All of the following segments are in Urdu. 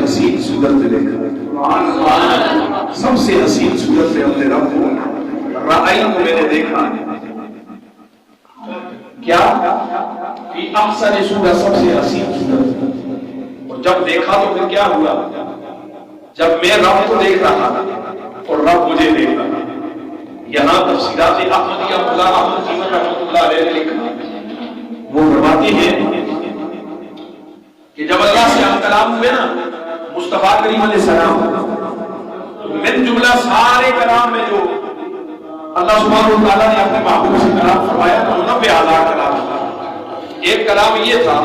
حسین صورت میں دیکھا، سب سے حسین صورت میں اپنے رب کو رائے کو میں نے دیکھا. کیا کہ احسن صورت، سب سے حسین صورت. اور جب دیکھا تو پھر کیا ہوا؟ جب میں رب کو دیکھ رہا تھا اور رب مجھے دیکھ رہا تھا. یہاں تفسیرات احمدیہ مولا احمد جیون رحمۃ اللہ علیہ نے لکھا، وہ فرماتے ہیں کہ جب اللہ سے کلام ہوئے نا مصطفیٰ کریم علیہ السلام، من جملہ سارے کلام میں جو اللہ سبحانہ و تعالیٰ نے اپنے محبوب سے کلام فرمایا تو 90,000 کلام. ایک کلام یہ تھا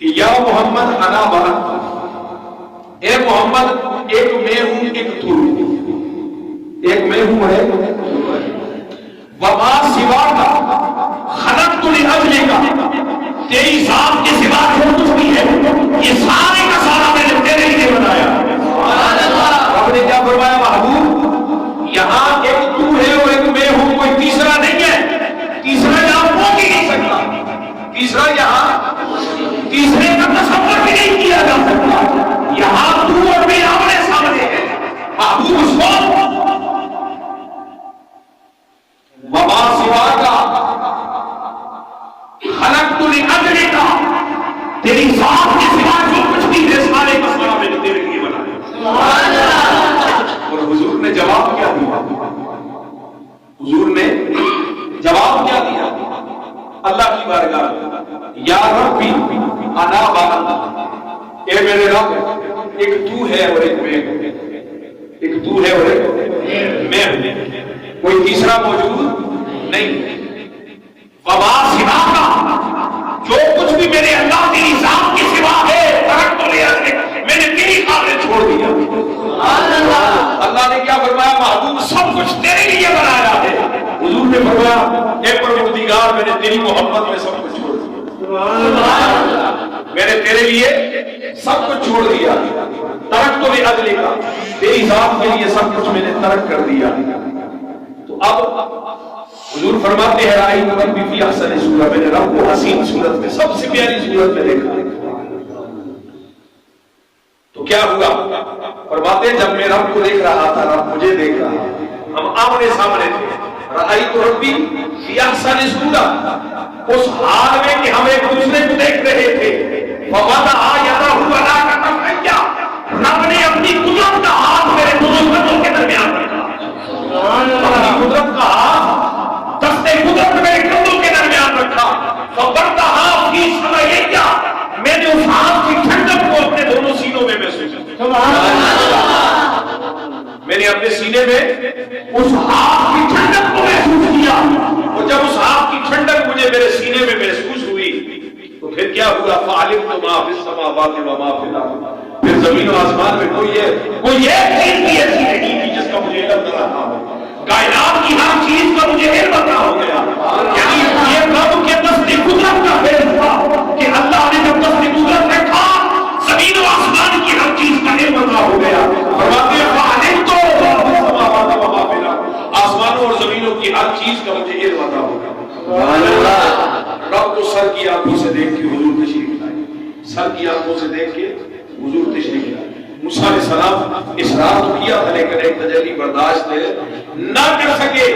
کہ یا محمد انا وانت، اے محمد ایک میں ہوں ایک تو ہوں، ایک میں ہوں ہے وما سوا کا خلقت لاجلک، تیری ذات کے سوا جو کچھ بھی ہے یہ سارے کا سارا میں نے تیرے لیے بنایا. رب نے کیا فرمایا؟ محبوب یہاں ایک تو ہے اور ایک میں ہوں، کوئی تیسرا نہیں ہے. تیسرا یہاں ہو ہی نہیں سکتا، تیسرا یہاں تیسرے کا تصور بھی نہیں کیا جا سکتا. یہاں تو اور میں آمنے سامنے ہے. محبوب اس کو وما سوا کا خلقت لاجلک، تیری ذات کے سوا جو کچھ بھی ہے سارے کا سارا میں نے تیرے لیے بنایا. اور حضور نے جواب کیا دیا؟ حضور نے جواب کیا دیا اللہ کی بارگاہ میں؟ یا ربی انا وانت، اے میرے رب ایک تو ہے اور ایک میں ہوں، ایک تو ہے اور ایک میں ہوں، کوئی تیسرا موجود نہیں. وما سوا کا، جو کچھ بھی میرے اللہ تیری ذات کے سوا ہے ترکت لاجلک، میں نے تیری خاطر چھوڑ دیا. اللہ نے کیا فرمایا؟ محبوب سب کچھ تیرے لیے بنایا ہے. حضور نے فرمایا اے پروردگار میں نے تیری محبت میں سب کچھ چھوڑ دیا، میں نے تیرے لیے سب کچھ چھوڑ دیا. ترکت لاجلک، تیری ذات کے لیے سب کچھ میں نے ترک کر دیا. تو اب حضور فرماتے ہیں رائی ربی فی احسن صورت، میں نے رب کو حسین صورت میں سب سے پیاری صورت میں دیکھا. تو کیا ہوا؟ فرماتے ہیں جب میں رب کو دیکھ رہا تھا رب مجھے دیکھ رہا تھا، ہم آمنے سامنے تھے. رأیت ربی فی احسن صورت، اس حال میں کہ ہم ایک دوسرے کو دیکھ رہے تھے. فوضع یدہ علی کفیہ، رب نے اپنی قدرت کا ہاتھ میرے دونوں ہاتھوں کے درمیان رکھا. اپنی قدرت کا ہاتھ، دستے قدرت میرے کندھوں کے درمیان رکھا. فبرتہا فی صدیہ، میں نے اس ہاتھ کی ٹھنڈک کو اپنے دونوں سینوں میں محسوس کیا. میں نے اپنے سینے میں اس ہاتھ کی ٹھنڈک کو محسوس کیا. اور جب اس ہاتھ کی ٹھنڈک مجھے میرے سینے میں محسوس ہوئی تو پھر کیا ہوا؟ فعلمت ما فی السماوات و ما فی الارض، پھر زمین و آسمان میں کوئی ایک چیز بھی ایسی نہیں تھی جس کا مجھے علم نہ رہا ہو. کائنات کی ہر چیز کا مجھے علم عطا ہو گیا. یعنی یہ رب کے دست قدرت کا فیض ہوا کہ اللہ نے جب دست قدرت رکھا زمین و آسمان کی ہر چیز کا علم عطا ہو گیا. فرماتے ہیں فعلمت ما فی السماوات و ما فی الارض، آسمانوں اور زمینوں کی ہر چیز کا مجھے علم عطا ہو گیا. رب کو سر کی آنکھوں سے دیکھ کے حضور تشریف لائے، سر کی آنکھوں سے دیکھ کے حضور تشریف لائے. موسیٰ علیہ السلام اصرار تو کیا تھا لیکن ایک تجلی برداشت نہ کر سکے.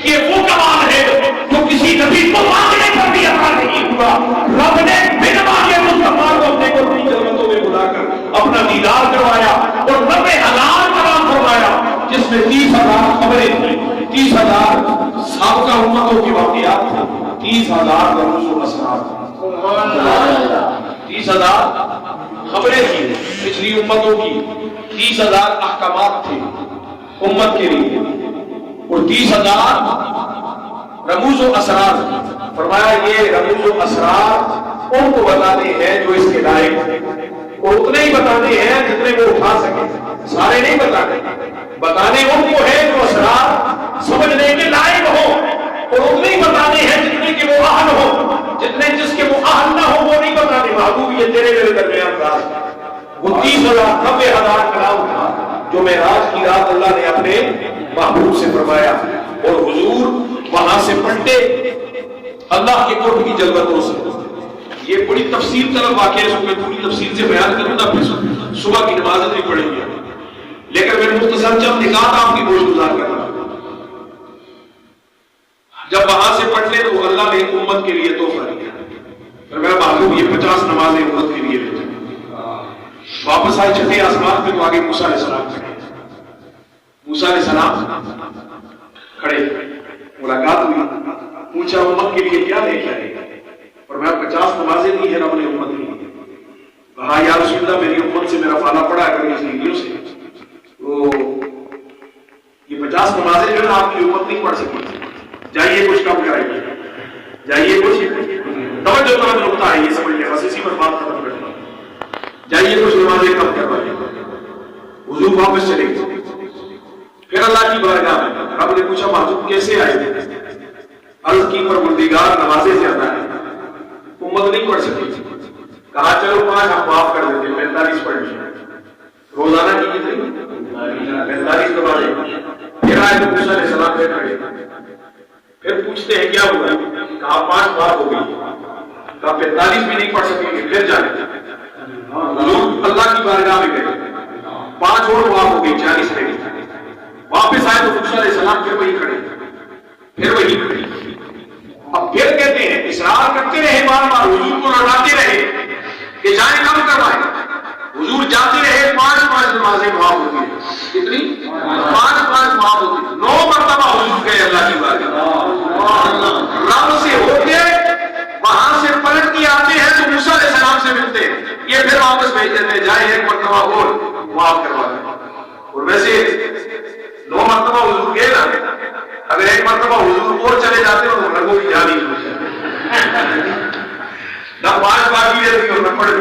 یہ وہ کمال ہے جو کسی نبی کو مانگنے پر بھی عطا نہیں ہوا. رب نے بن مانگے مصطفیٰ کو اپنے قدرتی جنتوں میں بلا کر اپنا دیدار کروایا اور 90,000 کلام فرمایا، جس میں 30,000 خبریں تھیں، 30,000 سابقہ امتوں کی واقعات تھے، 30,000 رموز و اسرار تھے. 30,000 خبریں تھیں پچھلی امتوں کی، 30,000 احکامات تھے امت کے لیے، اور 30,000 رموز و اسرار. فرمایا یہ رموز و اسرار ان کو بتانے ہیں جو اس کے لائق ہیں، اور اتنے ہی بتانے ہیں جتنے وہ اٹھا سکے. سارے نہیں بتانے ان کو ہے جو اسرار سمجھنے کے لائق ہو، اور اتنے ہی بتانے ہیں جتنے کے وہ اہل ہو. جس کے وہ اہل نہ ہو وہ نہیں بتانے. محبوب یہ تیرے میرے درمیان راز ہے. وہ 30,000 90,000 کلام تھا جو معراج کی رات اللہ نے اپنے محبوب سے فرمایا. اور حضور وہاں سے پلٹے اللہ کے قرب کی جلوتوں سے. یہ بڑی تفصیل طلب واقعہ ہے، اس کو میں پوری تفصیل سے بیان کروں گا، پھر صبح کی نماز نہیں پڑھیں گے، لیکن میں مختصر چند نکات آپ کی گوش گزار کر رہا ہوں۔ جب وہاں سے پڑھ لے تو اللہ نے امت کے لیے تحفہ دیا، پھر میرا معلوم یہ 50 نمازیں امت کے لیے بھیجیں۔ واپس آئے چھٹے آسمان پہ تو آگے موسیٰ علیہ السلام کھڑے، موسیٰ علیہ السلام کھڑے، ملاقات ہوئی، پوچھا امت کے لیے کیا لے کے آئے، اور میں 50 نمازیں دی ہے رب نے امت کے لیے۔ کہا یا رسول اللہ میری امت سے میرا پالا پڑا ہے کبھی زندگیوں سے، تو یہ 50 نمازیں جو ہے آپ کی امت نہیں پڑھ سکی، جائیے کچھ کم کرائیے، جائیے کچھ توجہ نقطہ ہے، یہ سمجھ لیں، بس اسی پر بات ختم کرنا، جائیے کچھ نمازیں کم کروائیے۔ حضور واپس چلے گئے، پھر اللہ کی بارگاہ میں رب نے پوچھا محبوب کیسے آئے، عرض کی پروردگار نمازیں زیادہ ہیں، امت نہیں پڑھ سکی، کہا چلو 5 ہم معاف کر دیتے، 45 پڑھ لیجیے، روزانہ کی کتنی 45 نمازیں۔ پھر آئے تو موسیٰ علیہ السلام پھر کھڑے، پھر پوچھتے ہیں کیا ہوا، کہا 5 معاف ہو گئی، کہا 45 بھی نہیں پڑھ سکیں گے، پھر جانے لوگ اللہ کی بارگاہ میں گئے، 5 اور معاف ہو گئی، 40 رہ گئی۔ واپس آئے تو موسیٰ علیہ السلام پھر وہی کھڑے، پھر وہی کھڑے۔ اب پھر کہتے ہیں اصرار کرتے رہے، بار بار حضور کو لوٹاتے رہے کہ جائیں کم کروائیں، حضور جاتے رہے، 5 نمازیں معاف ہو گئی، کتنی 5 معاف ہو گئی، 9 مرتبہ حضور گئے اللہ کی بارگاہ، رب سے ہوتے وہاں سے پلٹ کے آتے ہیں تو موسیٰ علیہ السلام سے ملتے ہیں، یہ پھر واپس بھیج دیتے ہیں جائیں 1 مرتبہ اور معاف کروا دیں۔ اور ویسے 9 مرتبہ حضور گئے نا، اگر 1 مرتبہ حضور اور چلے جاتے ہو تو رگوں کی جان ہی ہو جائے، نہ 5 باقی رہتی اور نہ پڑھ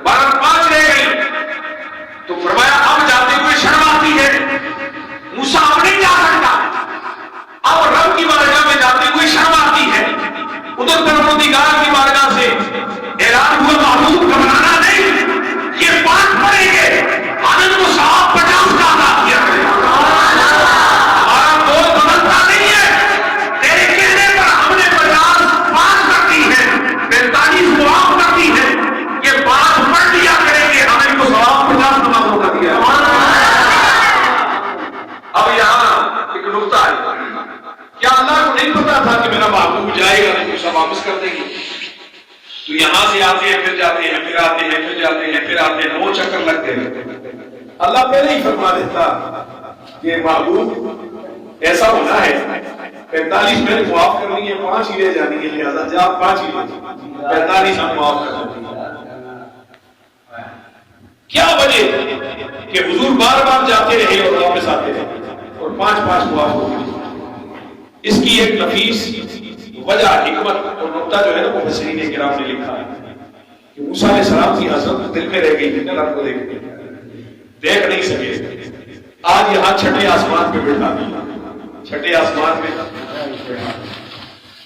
5 رہ گئی، تو فرمایا اب جاتے ہوئے شرم آتی ہے، موسیٰ اب نہیں جا سکتا، اب رب کی بارگاہ میں جاتے ہوئے شرم آتی ہے۔ ادھر پروردگار کی بارگاہ سے اعلان ہوا محبوب گھبرانا نہیں، یہ 5 پڑھیں گے، حضرت کو صاحب 50 کا عطا کیا کرے، ہمارا کوئی بدلتا نہیں ہے، تیرے کہنے پر ہم نے 50 معاف کر دی ہے، 45 معاف کر دی ہے، یہ 5 پڑھ لیا کریں گے، ہم ان کو ثواب 50 نمازوں کا دیا۔ اب یہاں ایک نقطہ ہے، کیا اللہ کو نہیں پتا تھا کہ میرا محبوب جائے گا نہیں، اسے واپس کر دیں گے؟ تو یہاں سے آتے ہیں پھر جاتے ہیں، پھر آتے ہیں پھر جاتے ہیں، پھر آتے ہیں، 9 چکر لگتے ہیں۔ اللہ پہلے ہی فرما دیتا کہ محبوب ایسا ہونا ہے، 45 میں معاف کرنی ہے، 5 ہی رہ جانی ہے، لہذا جا 5 ہی 45 ہم معاف کر دیں گے۔ کیا وجہ کہ حضور بار بار جاتے رہے اور واپس آتے رہے اور 5 معاف ہو گئے؟ اس کی ایک نفیس وجہ حکمت اور نقطہ جو ہے نا وہ مفسرین کرام نے لکھا ہے کہ موسیٰ علیہ السلام کی حسرت دل میں رہ گئی تھی، رب کو دیکھ نہیں سکے، آج یہاں چھٹے آسمان پہ بیٹھا دیا، چھٹے آسمان پہ۔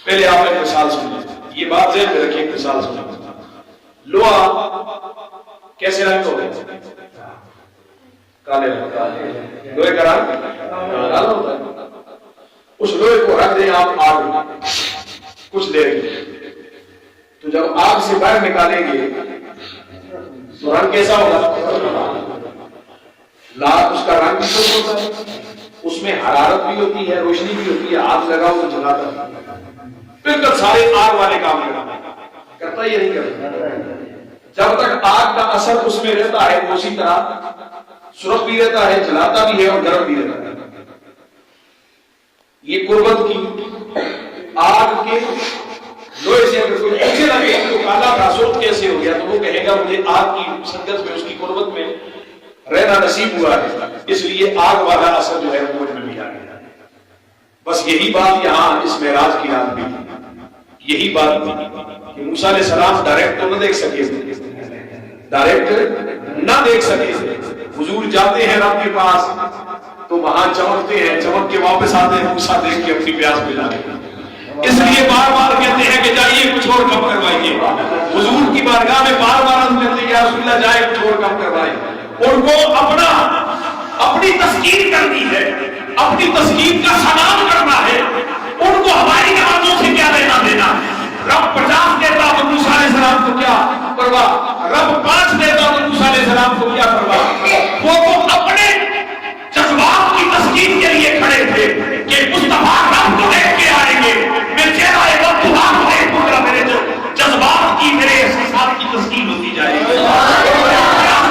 پہلے آپ ایک مثال سنیں، یہ بات ذہن میں رکھیں، ایک مثال سنیں۔ لوہا کیسے رنگ ہوتا ہے؟ کالے رنگ، لوہے کا رنگ کالا ہوتا ہے۔ اس لوہے کو رکھ دیں آپ آگ میں کچھ دیر کے، تو جب آگ سے باہر نکالیں گے تو رنگ کیسا ہوگا؟ لال، اس کا رنگ بھی کچھ ہوتا ہے، اس میں حرارت بھی ہوتی ہے، روشنی بھی ہوتی ہے، آگ لگاؤ تو جلاتا ہے، بالکل سارے آگ والے کام کرتا یا نہیں کرتا؟ جب تک آگ کا اثر اس میں رہتا ہے وہ اسی طرح سرخ بھی رہتا ہے، جلاتا بھی ہے اور گرم بھی رہتا ہے۔ یہ قربت کی آگ کے لوہے سے اگر کوئی پوچھے لگے تو کالا تھا سرخ کیسے ہو گیا، تو وہ کہے گا مجھے آگ کی سنگت میں، اس کی قربت میں رہنا نصیب ہوا ہے، اس لیے آگ والا اثر جو ہے وہ مجھ میں بھی آ گیا۔ بس یہی بات یہاں اس معراج کی رات بھی تھی، یہی بات کہ موسیٰ علیہ السلام ڈائریکٹ تو نہ دیکھ سکے، ڈائریکٹ نہ دیکھ سکے، حضور جاتے ہیں رب کے پاس تو وہاں چمکتے ہیں، چمک کے واپس آتے ہیں، موسیٰ دیکھ کے اپنی پیاس بجھاتے ہیں۔ اس لیے بار بار کہتے ہیں کہ جائیے کچھ اور کم کروائیے، حضور کی بارگاہ میں بار بار ہم کہتے ہیں یا رسول اللہ جائے کچھ اور کم کروائیے۔ ان کو اپنی تسکین کرنی ہے، اپنی تسکین کا سلام کرنا ہے، ان کو ہماری نمازوں سے کیا لینا دینا؟ رب 50 کہتا تو موسیٰ علیہ السلام فرما رب 5 دیتا تو موسیٰ علیہ السلام کو کیا فرما وہ تو اپنے جذبات کی تسکین کے لیے کھڑے تھے کہ مصطفیٰ رب کو دیکھ کے آئیں گے، میں چہرہ وقتہ کو دیکھوں گا، میرے جذبات کی میرے احساسات کی تسکین ہوتی جائے گی،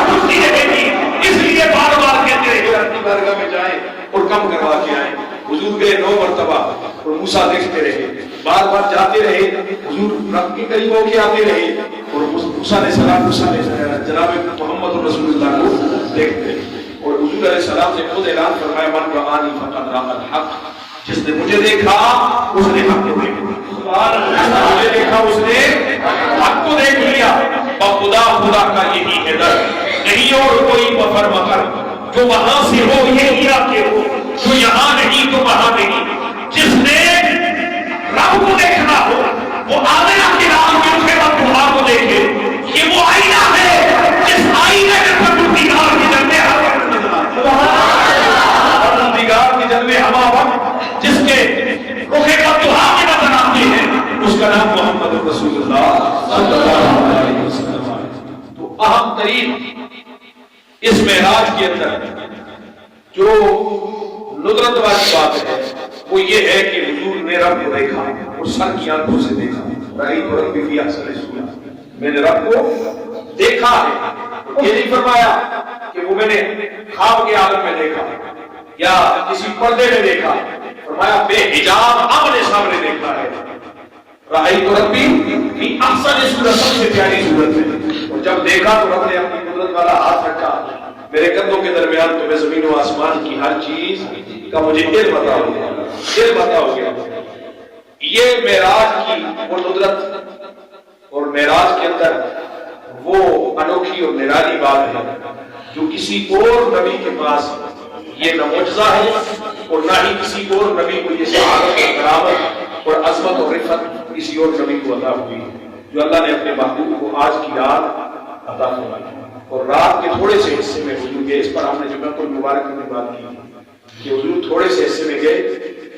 خوشی رہے گی۔ اس لیے بار بار کہتے رہے اپنی بارگاہ میں جائیں اور کم کروا کے آئیں۔ حضور گئے 9 مرتبہ اور موسیٰ دیکھتے رہے، بار بار جاتے رہے، حضور رب کے قریب ہو کے آتے رہے اور موسیٰ علیہ السلام جناب محمد رسول اللہ کو دیکھتے رہے۔ اور حضور علیہ السلام نے خود اعلان فرمایا من رآنی فقد رأى الحق، جس نے مجھے دیکھا اس نے حق کو دیکھ لیا، مجھے دیکھا اس نے حق کو دیکھ لیا۔ اور خدا کا یہی ہے در، نہیں اور کوئی بفر مکر، جو وہاں سے ہو یہ علاقے ہو، جو یہاں نہیں تو وہاں نہیں۔ جس نے رب کو دیکھنا ہو وہ آمنہ کے نام کے اسے وقتہ کو دیکھے، یہ وہ آئینہ ہے جس آئینے میں پروردگار کی جلوے پروردگار کی جلوے ہوا وقت جس کے رخ وقتہ میں نظر آتے ہیں، اس کا نام محمد رسول اللہ صلی اللہ علیہ وسلم ہے۔ تو اہم ترین اس معراج کے اندر جو ندرت والی بات ہے وہ یہ ہے کہ حضور نے رب کو دیکھا اور سر کی آنکھوں سے دیکھا، رأیت ربی فی احسن صورت، میں نے رب کو دیکھا ہے۔ یہ نہیں فرمایا کہ وہ میں نے خواب کے عالم میں دیکھا یا کسی پردے میں دیکھا، فرمایا بے حجاب آمنے سامنے دیکھا ہے۔ رأیت ربی فی احسن صورت، سب سے پیاری صورت ہے۔ اور جب دیکھا تو رب نے اپنی قدرت والا ہاتھ رکھا میرے کندھوں کے درمیان، تو میں زمین و آسمان کی ہر چیز کا مجھے علم عطا ہو گیا، علم عطا ہو گیا۔ یہ معراج کی وہ ندرت اور معراج کے اندر وہ انوکھی اور نرالی بات ہے جو کسی اور نبی کے پاس یہ نہ معجزہ ہے اور نہ ہی کسی اور نبی کو یہ سعادت اور کرامت اور عظمت اور رفعت کسی اور نبی کو عطا ہوئی جو اللہ نے اپنے محبوب کو آج کی رات عطا فرمائی۔ اور رات کے تھوڑے سے حصے میں حضور گئے، اس پر ہم نے جمعہ المبارک میں بات کی کہ حضور تھوڑے سے حصے میں گئے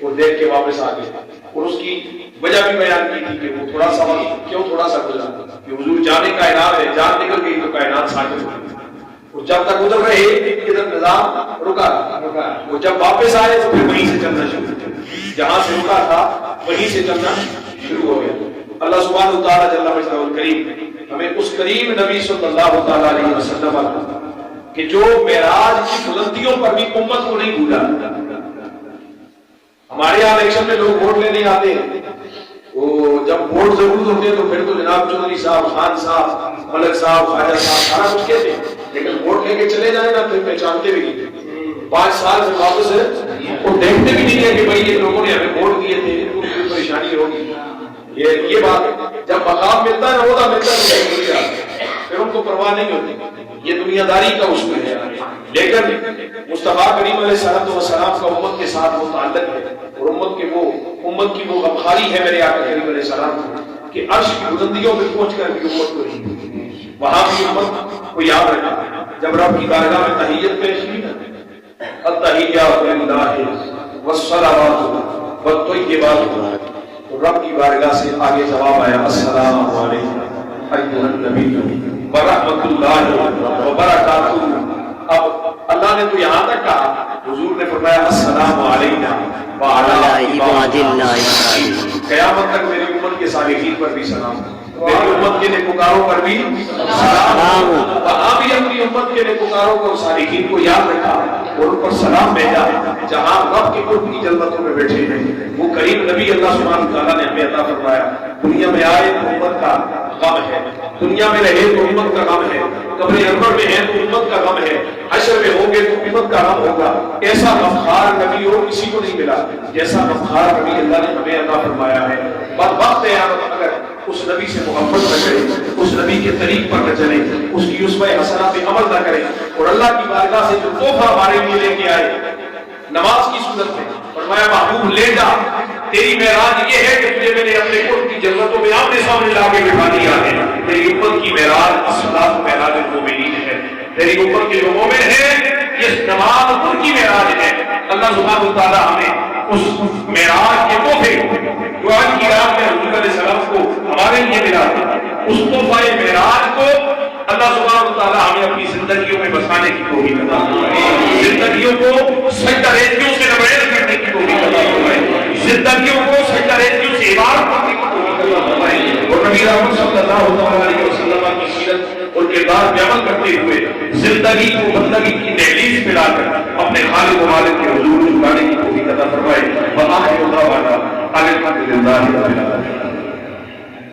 اور دیکھ کے واپس آ گئے، اور اس کی وجہ بھی بیان کی تھی کہ وہ تھوڑا سا وقت کیوں تھوڑا سا گزرا کہ حضور جانے کا اعلان ہے، جان نکل گئی تو کائنات ساکت ہو گئی، اور جب تک گزر رہے ادھر نظام رکا، وہ جب واپس آئے تو پھر وہیں سے چلنا شروع ہو گیا، جہاں سے رکا تھا وہیں سے چلنا شروع ہو گیا۔ اللہ سبحانہ وتعالی جل مجدہ الکریم ہمیں اس کریم نبی صلی اللہ تعالی علیہ وسلم کہ جو معراج کی بلندیوں پر بھی امت کو نہیں بھولا۔ ہمارے یہاں الیکشن میں لوگ ووٹ لینے آتے ہیں، وہ جب ووٹ ضرورت ہوتے ہیں تو پھر تو جناب چودھری صاحب، خان صاحب، ملک صاحب، خواجہ صاحب سارا کچھ کہتے ہیں، لیکن ووٹ لے کے چلے جائیں نا پھر پہچانتے بھی نہیں، 5 سال سے واپس ہے وہ دیکھتے بھی نہیں ہے کہ بھائی یہ لوگوں نے ہمیں ووٹ دیے تھے، ان کو کوئی پریشانی ہوگی۔ یہ بات جب مقام ملتا ہے، عہدہ ملتا ہے، پھر ان کو پرواہ نہیں ہوتی، یہ دنیا داری کا اصول ہے۔ لیکن مصطفیٰ کریم علیہ السلام کا امت کے ساتھ وہ تعلق ہے، اور امت کی وہ غمخاری ہے میرے آقا کریم علیہ السلام کو کہ عرش کی بلندیوں میں پہنچ کر بھی امت کو نہیں، وہاں بھی امت کو یاد رکھا۔ جب رب کی بارگاہ میں تحیت پیش کی نا، التحیات للہ والصلوات والطیبات، تو رب کی بارگاہ سے آگے جواب آیا السلام علیکم ایھا النبی ورحمۃ اللہ وبرکاتہ۔ اب اللہ نے تو یہاں تک کہا، حضور نے فرمایا السلام علینا وعلی عباد اللہ، قیامت تک میری امت کے صالحین پر بھی سلام، میری امت کے نیکوکاروں پر بھی سلام۔ وہاں بھی اپنی امت کے نیکوکاروں کو، صالحین کو یاد رکھا اور ان پر سلام بھیجا جہاں رب کے قرب کی جنتوں میں بیٹھے ہیں۔ وہ کریم نبی اللہ سبحانہ تعالیٰ نے ہمیں عطا فرمایا، دنیا میں آئے تو امت کا غم ہے، دنیا میں رہے تو امت کا غم ہے، قبر انور میں ہے تو امت کا غم ہے، حشر میں ہوں گے تو امت کا غم ہوگا۔ ایسا غمخوار نبی اور کسی کو نہیں ملا جیسا غمخوار نبی اللہ نے ہمیں عطا فرمایا ہے۔ بدبخت ہے اگر اس نبی سے محبت نہ کرے، اس نبی کے طریق پر نہ چلے، اس کی اسوہ حسنہ پہ عمل نہ کرے، اور اللہ کی بارگاہ سے جو تحفہ ہمارے لیے لے کے آئے نماز کی صورت میں، فرمایا محبوب لے جا، تیری معراج یہ ہے کہ تجھے میں نے اپنے قرب کی جنتوں میں آمنے سامنے لا کے بٹھا دیا ہے۔ تیری امت کی معراج الصلاۃ معراج المومنین ہے، تیری امت کے جو مومن ہیں یہ نماز ان کی معراج ہے۔ اللہ سبحانہ وتعالی ہمیں اس معراج کے تحفے جو آج کی رات میں حضور علیہ السلام کو ہمارے لیے ملا، اس تحفہ معراج کو کی توفیق عطا فرمائے، زندگیوں کو سجدہ ریزیوں سے نویل کرنے کی توفیق عطا فرمائے، زندگیوں کو سجدہ ریزیوں سے عبادت کرنے کی توفیق عطا فرمائے، اور نبی رحمت صلی اللہ علیہ وسلم کی سیرت اور کردار پہ عمل کرتے ہوئے زندگی کو بندگی کی دہلیز پہ لا کر اپنے خالق و مالک کے حضور جھکانے کی توفیق عطا فرمائے۔ وآخر دعوانا الحمدللہ رب العالمین۔